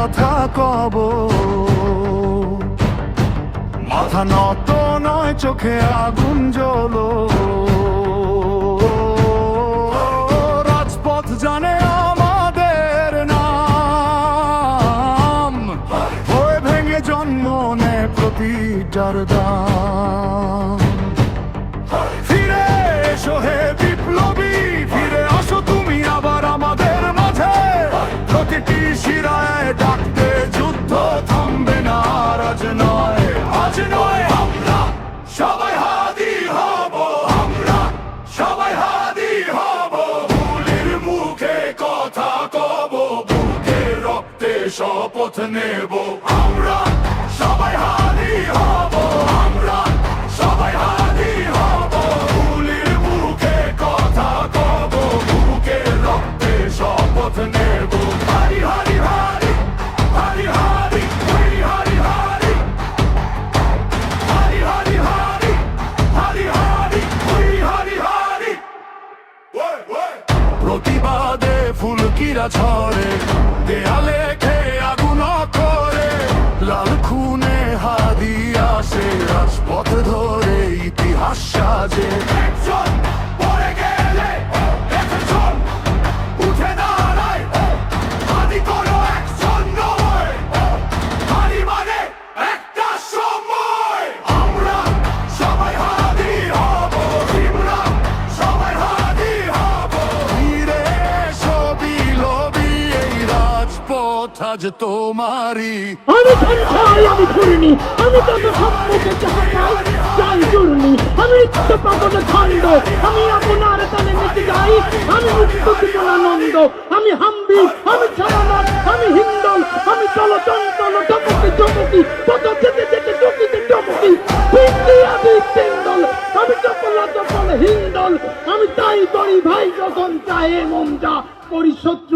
কথা কব, মাথা নত নয় চোখে আগুন জ্বলো। রাজপথ জানে আমাদের নাম, হয়ে ভেঙে জন্ম নেয় প্রতিটার দাম। ফিরে এসো হে বিপ্লবী, ফিরে আসো তুমি আবার আমাদের মাঝে। প্রতিটি শিরায় ডাকতে যুদ্ধ থামবে না, আজ নয়, আজ নয়। আমরা সবাই হাদি হব, আমরা সবাই হাদি হব। ভুলের মুখে কথা কব, বুকে রক্তে শপথ নেব। আমরা সবাই হাদি হব, আমরা সবাই হাদি হব। ভুলের মুখে কথা কব, বুকে রক্তে শপথ নেব। হারি হারি হারি হারি হারি হারি হারি হারি হারি হারি হারি হারি হারি হারি হারি। প্রতিবাদে ফুলকিরা ঝরে, দেয়ালে খেয়ে আগুন করে। লাল খুনে হাদি আসে, রাজপথ ধরে ইতিহাস সাজে। একজন পড়ে গেলে একজন উঠে দাঁড়ায়, হাদি কোনো একজন নয়, হাদি মানে একটা সময়। আমরা সবাই হাদি হব, আমরা সবাই হাদি হব। ফিরে এসো বিপ্লবী, এই রাজপথ আজ তোমারই। আমি সঞ্চয় আমি করিনি, আমি তত সম্মুখে যাহা পাই যাই জুড়নি। আমি ইচ্ছে পাবো না খণ্ড, আমি আপনার তালে মেতে যাই। আমি মুক্ত জীবনানন্দ, আমি হাম্বি, আমি ছাড়ানাথ, আমি হিন্দল, আমি চলচঞ্চল চমকি চমকি, কত যেতে যেতে চকিতে চমকি। পিন্ডি আদি পিন্দল, আমি চপলা চপল হিন্দল। আমি তাই করি ভাই যখন চাহে মন যা করি শত্রু।